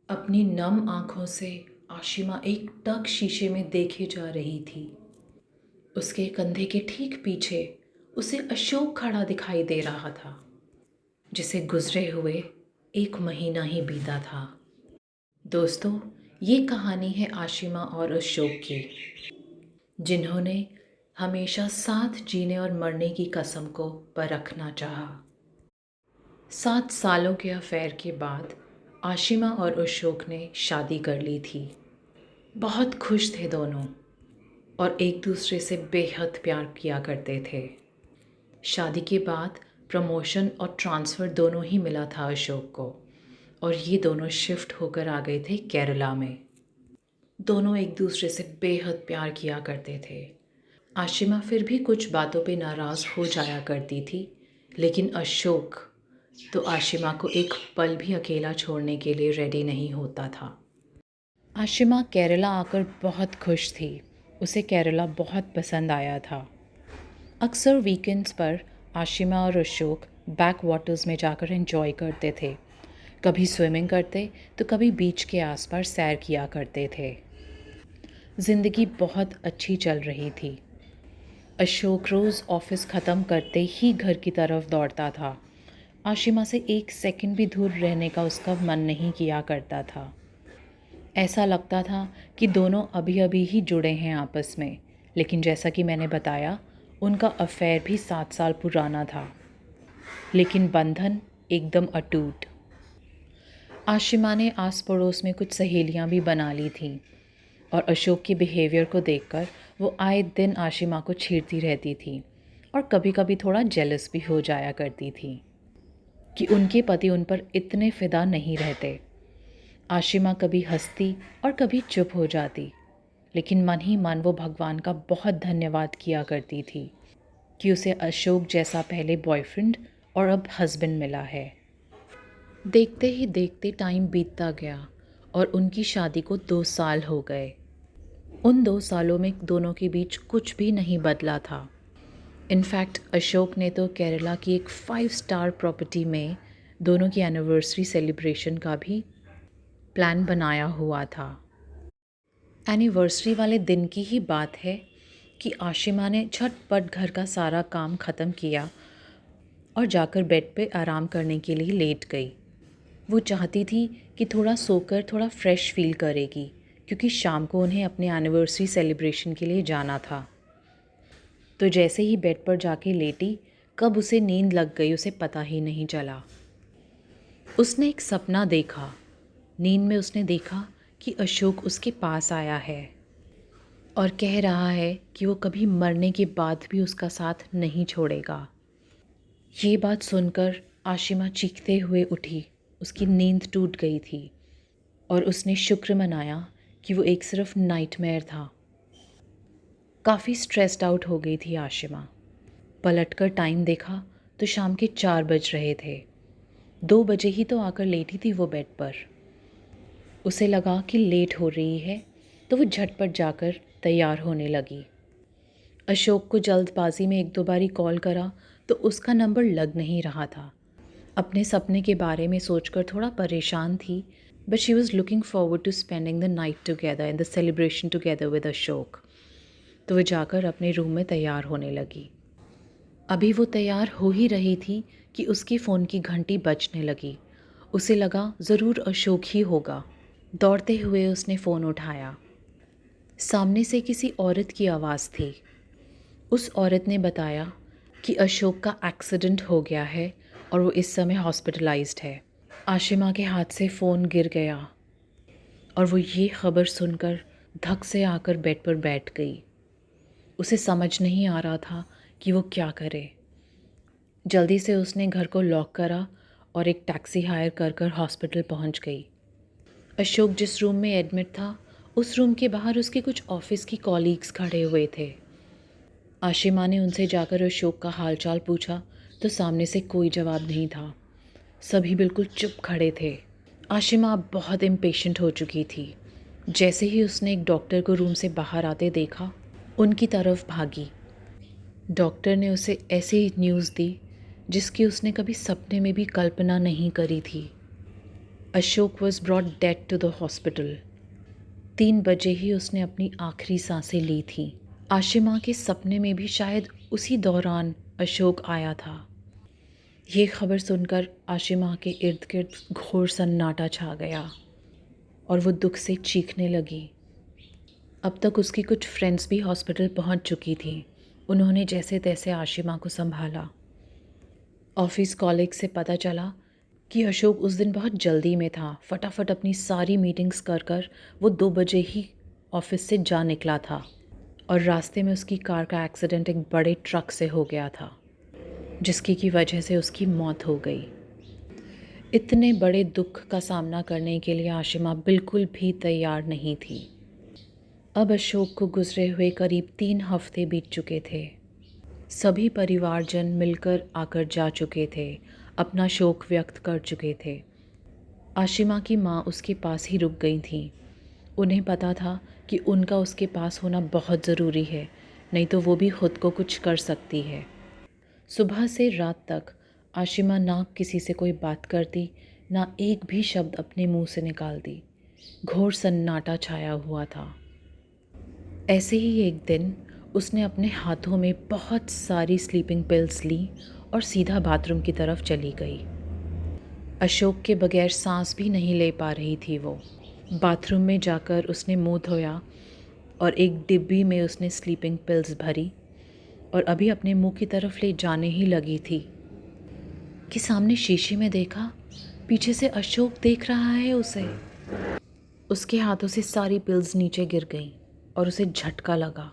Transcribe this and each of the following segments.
अपनी नम आंखों से आशिमा एक टक शीशे में देखे जा रही थी। उसके कंधे के ठीक पीछे उसे अशोक खड़ा दिखाई दे रहा था, जिसे गुजरे हुए 1 महीना ही बीता था। दोस्तों, ये कहानी है आशिमा और अशोक की, जिन्होंने हमेशा साथ जीने और मरने की कसम को परखना चाहा। 7 सालों के अफेयर के बाद आशिमा और अशोक ने शादी कर ली थी। बहुत खुश थे दोनों और एक दूसरे से बेहद प्यार किया करते थे। शादी के बाद प्रमोशन और ट्रांसफ़र दोनों ही मिला था अशोक को, और ये दोनों शिफ्ट होकर आ गए थे केरला में। दोनों एक दूसरे से बेहद प्यार किया करते थे। आशिमा फिर भी कुछ बातों पे नाराज़ हो जाया करती थी, लेकिन अशोक तो आशिमा को एक पल भी अकेला छोड़ने के लिए रेडी नहीं होता था। आशिमा केरला आकर बहुत खुश थी। उसे केरला बहुत पसंद आया था। अक्सर वीकेंड्स पर आशिमा और अशोक बैक वाटर्स में जाकर एंजॉय करते थे। कभी स्विमिंग करते तो कभी बीच के आसपास सैर किया करते थे। ज़िंदगी बहुत अच्छी चल रही थी। अशोक रोज़ ऑफिस ख़त्म करते ही घर की तरफ दौड़ता था। आशिमा से एक सेकंड भी दूर रहने का उसका मन नहीं किया करता था। ऐसा लगता था कि दोनों अभी अभी ही जुड़े हैं आपस में, लेकिन जैसा कि मैंने बताया, उनका अफेयर भी 7 साल पुराना था, लेकिन बंधन एकदम अटूट। आशिमा ने आस पड़ोस में कुछ सहेलियां भी बना ली थीं, और अशोक के बिहेवियर को देखकर वो आए दिन आशिमा को छेड़ती रहती थी और कभी कभी थोड़ा जेलस भी हो जाया करती थी कि उनके पति उन पर इतने फ़िदा नहीं रहते। आशिमा कभी हंसती और कभी चुप हो जाती, लेकिन मन ही मन वो भगवान का बहुत धन्यवाद किया करती थी कि उसे अशोक जैसा पहले बॉयफ्रेंड और अब हस्बैंड मिला है। देखते ही देखते टाइम बीतता गया और उनकी शादी को 2 साल हो गए। उन 2 सालों में दोनों के बीच कुछ भी नहीं बदला था। इनफैक्ट अशोक ने तो केरला की एक 5 स्टार प्रॉपर्टी में दोनों की एनिवर्सरी सेलिब्रेशन का भी प्लान बनाया हुआ था। एनिवर्सरी वाले दिन की ही बात है कि आशिमा ने झटपट घर का सारा काम ख़त्म किया और जाकर बेड पे आराम करने के लिए लेट गई। वो चाहती थी कि थोड़ा सोकर थोड़ा फ्रेश फील करेगी, क्योंकि शाम को उन्हें अपने एनिवर्सरी सेलिब्रेशन के लिए जाना था। तो जैसे ही बेड पर जाके लेटी, कब उसे नींद लग गई उसे पता ही नहीं चला। उसने एक सपना देखा। नींद में उसने देखा कि अशोक उसके पास आया है और कह रहा है कि वो कभी मरने के बाद भी उसका साथ नहीं छोड़ेगा। ये बात सुनकर आशिमा चीखते हुए उठी। उसकी नींद टूट गई थी और उसने शुक्र मनाया कि वो एक सिर्फ नाइटमेयर था। काफ़ी स्ट्रेस्ड आउट हो गई थी आशिमा। पलटकर टाइम देखा तो शाम के 4 बज रहे थे। 2 बजे ही तो आकर लेटी थी वो बेड पर। उसे लगा कि लेट हो रही है, तो वो झटपट जाकर तैयार होने लगी। अशोक को जल्दबाजी में 1-2 बारी कॉल करा तो उसका नंबर लग नहीं रहा था। अपने सपने के बारे में सोचकर थोड़ा परेशान थी, but she was looking forward to spending the night together in the celebration together with Ashok. तो वह जाकर अपने रूम में तैयार होने लगी। अभी वो तैयार हो ही रही थी कि उसकी फ़ोन की घंटी बजने लगी। उसे लगा ज़रूर अशोक ही होगा। दौड़ते हुए उसने फ़ोन उठाया। सामने से किसी औरत की आवाज़ थी। उस औरत ने बताया कि अशोक का एक्सीडेंट हो गया है और वो इस समय हॉस्पिटलाइज्ड है। आशिमा के हाथ से फ़ोन गिर गया और वो ये खबर सुनकर धक से आकर बेड पर बैठ गई। उसे समझ नहीं आ रहा था कि वो क्या करे। जल्दी से उसने घर को लॉक करा और एक टैक्सी हायर कर हॉस्पिटल पहुंच गई। अशोक जिस रूम में एडमिट था, उस रूम के बाहर उसके कुछ ऑफिस की कॉलीग्स खड़े हुए थे। आशिमा ने उनसे जाकर अशोक का हालचाल पूछा तो सामने से कोई जवाब नहीं था। सभी बिल्कुल चुप खड़े थे। आशिमा अब बहुत इम्पेशेंट हो चुकी थी। जैसे ही उसने एक डॉक्टर को रूम से बाहर आते देखा, उनकी तरफ भागी। डॉक्टर ने उसे ऐसी न्यूज़ दी जिसकी उसने कभी सपने में भी कल्पना नहीं करी थी। Ashok was brought dead to the hospital. 3 बजे ही उसने अपनी आखिरी सांसें ली थीं। आशिमा के सपने में भी शायद उसी दौरान अशोक आया था। ये खबर सुनकर आशिमा के इर्द गिर्द घोर सन्नाटा छा गया और वो दुख से चीखने लगी। अब तक उसकी कुछ फ्रेंड्स भी हॉस्पिटल पहुंच चुकी थीं। उन्होंने जैसे तैसे आशिमा को संभाला। ऑफिस कॉलीग से पता चला कि अशोक उस दिन बहुत जल्दी में था। फटाफट अपनी सारी मीटिंग्स कर कर वो 2 बजे ही ऑफिस से जा निकला था और रास्ते में उसकी कार का एक्सीडेंट एक बड़े ट्रक से हो गया था, जिसकी की वजह से उसकी मौत हो गई। इतने बड़े दुख का सामना करने के लिए आशिमा बिल्कुल भी तैयार नहीं थी। अब अशोक को गुजरे हुए करीब 3 हफ्ते बीत चुके थे। सभी परिवारजन मिलकर आकर जा चुके थे, अपना शोक व्यक्त कर चुके थे। आशिमा की माँ उसके पास ही रुक गई थीं। उन्हें पता था कि उनका उसके पास होना बहुत ज़रूरी है, नहीं तो वो भी खुद को कुछ कर सकती है। सुबह से रात तक आशिमा ना किसी से कोई बात करती, ना एक भी शब्द अपने मुंह से निकालती। घोर सन्नाटा छाया हुआ था। ऐसे ही एक दिन उसने अपने हाथों में बहुत सारी स्लीपिंग पिल्स ली और सीधा बाथरूम की तरफ चली गई। अशोक के बगैर सांस भी नहीं ले पा रही थी वो। बाथरूम में जाकर उसने मुंह धोया और एक डिब्बी में उसने स्लीपिंग पिल्स भरी और अभी अपने मुंह की तरफ ले जाने ही लगी थी कि सामने शीशे में देखा, पीछे से अशोक देख रहा है उसे। उसके हाथों से सारी पिल्स नीचे गिर गईं और उसे झटका लगा।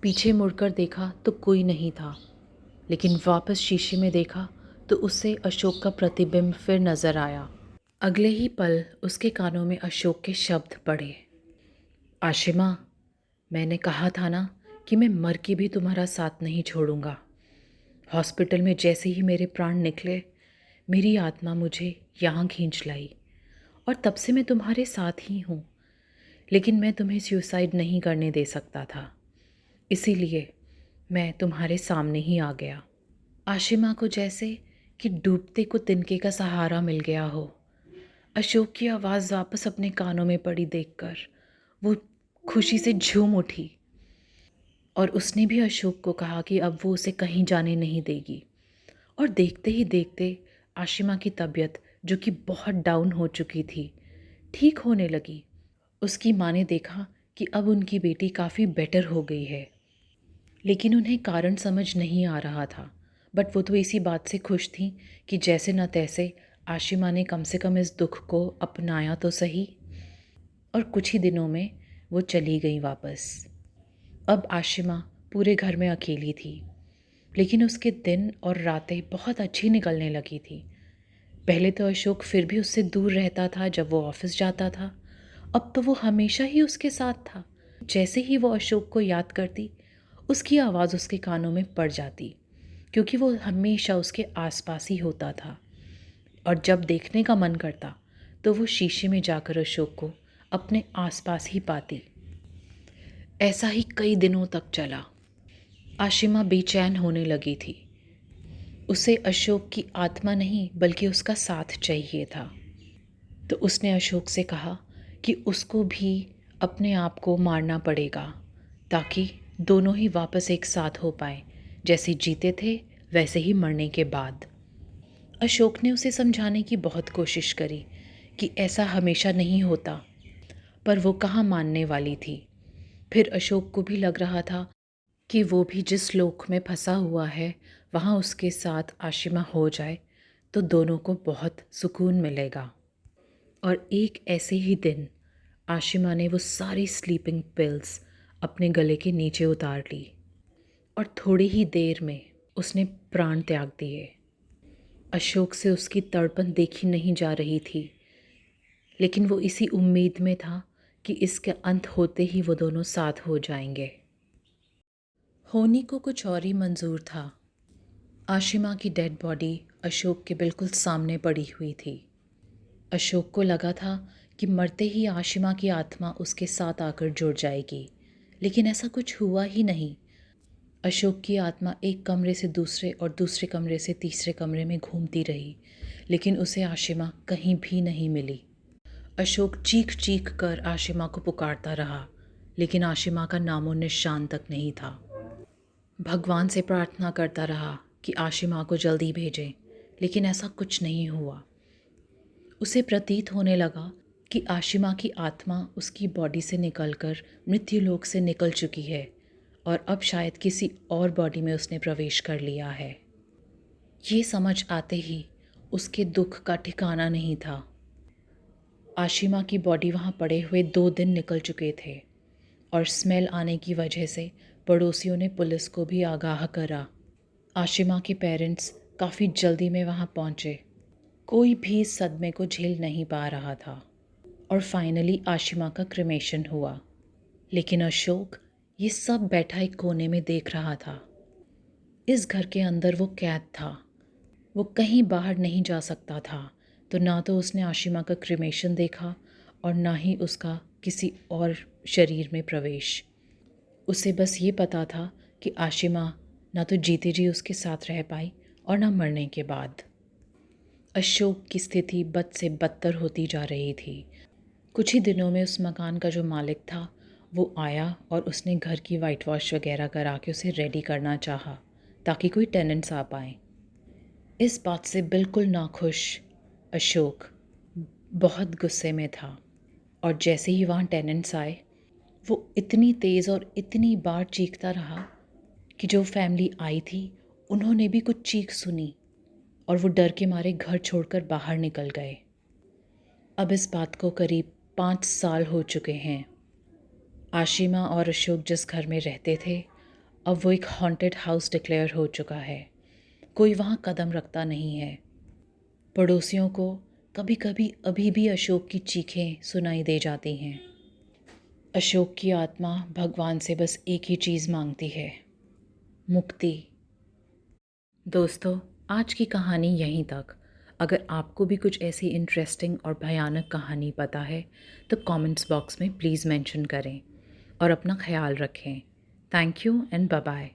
पीछे मुड़कर देखा तो कोई नहीं था, लेकिन वापस शीशे में देखा तो उससे अशोक का प्रतिबिंब फिर नजर आया। अगले ही पल उसके कानों में अशोक के शब्द पड़े। आशिमा, मैंने कहा था ना कि मैं मर के भी तुम्हारा साथ नहीं छोड़ूंगा। हॉस्पिटल में जैसे ही मेरे प्राण निकले, मेरी आत्मा मुझे यहाँ खींच लाई और तब से मैं तुम्हारे साथ ही हूँ। लेकिन मैं तुम्हें सुसाइड नहीं करने दे सकता था, इसीलिए मैं तुम्हारे सामने ही आ गया। आशिमा को जैसे कि डूबते को तिनके का सहारा मिल गया हो। अशोक की आवाज़ वापस अपने कानों में पड़ी देखकर वो खुशी से झूम उठी और उसने भी अशोक को कहा कि अब वो उसे कहीं जाने नहीं देगी। और देखते ही देखते आशिमा की तबीयत, जो कि बहुत डाउन हो चुकी थी, ठीक होने लगी। उसकी माँ ने देखा कि अब उनकी बेटी काफ़ी बेटर हो गई है, लेकिन उन्हें कारण समझ नहीं आ रहा था। बट वो तो इसी बात से खुश थी कि जैसे न तैसे आशिमा ने कम से कम इस दुख को अपनाया तो सही। और कुछ ही दिनों में वो चली गई वापस। अब आशिमा पूरे घर में अकेली थी, लेकिन उसके दिन और रातें बहुत अच्छी निकलने लगी थी। पहले तो अशोक फिर भी उससे दूर रहता था जब वो ऑफिस जाता था। अब तो वो हमेशा ही उसके साथ था। जैसे ही वो अशोक को याद करती, उसकी आवाज़ उसके कानों में पड़ जाती, क्योंकि वो हमेशा उसके आसपास ही होता था। और जब देखने का मन करता तो वो शीशे में जाकर अशोक को अपने आसपास ही पाती। ऐसा ही कई दिनों तक चला। आशिमा बेचैन होने लगी थी। उसे अशोक की आत्मा नहीं बल्कि उसका साथ चाहिए था। तो उसने अशोक से कहा कि उसको भी अपने आप को मारना पड़ेगा, ताकि दोनों ही वापस एक साथ हो पाएं, जैसे जीते थे वैसे ही मरने के बाद। अशोक ने उसे समझाने की बहुत कोशिश करी कि ऐसा हमेशा नहीं होता, पर वो कहाँ मानने वाली थी। फिर अशोक को भी लग रहा था कि वो भी जिस लोक में फंसा हुआ है, वहाँ उसके साथ आशिमा हो जाए तो दोनों को बहुत सुकून मिलेगा। और एक ऐसे ही दिन आशिमा ने वो सारी स्लीपिंग पिल्स अपने गले के नीचे उतार ली और थोड़ी ही देर में उसने प्राण त्याग दिए। अशोक से उसकी तड़पन देखी नहीं जा रही थी, लेकिन वो इसी उम्मीद में था कि इसके अंत होते ही वो दोनों साथ हो जाएंगे। होनी को कुछ और ही मंजूर था। आशिमा की डेड बॉडी अशोक के बिल्कुल सामने पड़ी हुई थी। अशोक को लगा था कि मरते ही आशिमा की आत्मा उसके साथ आकर जुड़ जाएगी, लेकिन ऐसा कुछ हुआ ही नहीं। अशोक की आत्मा एक कमरे से दूसरे और दूसरे कमरे से तीसरे कमरे में घूमती रही, लेकिन उसे आशिमा कहीं भी नहीं मिली। अशोक चीख चीख कर आशिमा को पुकारता रहा, लेकिन आशिमा का नामो निशान तक नहीं था। भगवान से प्रार्थना करता रहा कि आशिमा को जल्दी भेजें, लेकिन ऐसा कुछ नहीं हुआ। उसे प्रतीत होने लगा कि आशिमा की आत्मा उसकी बॉडी से निकलकर मृत्युलोक से निकल चुकी है और अब शायद किसी और बॉडी में उसने प्रवेश कर लिया है। ये समझ आते ही उसके दुख का ठिकाना नहीं था। आशिमा की बॉडी वहाँ पड़े हुए 2 दिन निकल चुके थे और स्मेल आने की वजह से पड़ोसियों ने पुलिस को भी आगाह करा। आशिमा के पेरेंट्स काफ़ी जल्दी में वहाँ पहुँचे। कोई भी इस सदमे को झेल नहीं पा रहा था और फाइनली आशिमा का क्रिमेशन हुआ। लेकिन अशोक ये सब बैठा एक कोने में देख रहा था। इस घर के अंदर वो कैद था, वो कहीं बाहर नहीं जा सकता था। तो ना तो उसने आशिमा का क्रिमेशन देखा और ना ही उसका किसी और शरीर में प्रवेश। उसे बस ये पता था कि आशिमा ना तो जीते जी उसके साथ रह पाई और ना मरने के बाद। अशोक की स्थिति बद से बदतर होती जा रही थी। कुछ ही दिनों में उस मकान का जो मालिक था वो आया और उसने घर की वाइट वॉश वगैरह करा के उसे रेडी करना चाहा ताकि कोई टेनेंट्स आ पाएँ। इस बात से बिल्कुल नाखुश अशोक बहुत गुस्से में था और जैसे ही वहाँ टेनेंट्स आए वो इतनी तेज़ और इतनी बार चीखता रहा कि जो फैमिली आई थी उन्होंने भी कुछ चीख सुनी और वो डर के मारे घर छोड़कर बाहर निकल गए। अब इस बात को करीब 5 साल हो चुके हैं। आशिमा और अशोक जिस घर में रहते थे अब वो एक हॉन्टेड हाउस डिक्लेयर हो चुका है। कोई वहाँ कदम रखता नहीं है। पड़ोसियों को कभी कभी अभी भी अशोक की चीखें सुनाई दे जाती हैं। अशोक की आत्मा भगवान से बस एक ही चीज़ मांगती है, मुक्ति। दोस्तों, आज की कहानी यहीं तक। अगर आपको भी कुछ ऐसी इंटरेस्टिंग और भयानक कहानी पता है तो कमेंट्स बॉक्स में प्लीज़ मेंशन करें और अपना ख्याल रखें। Thank you and bye bye.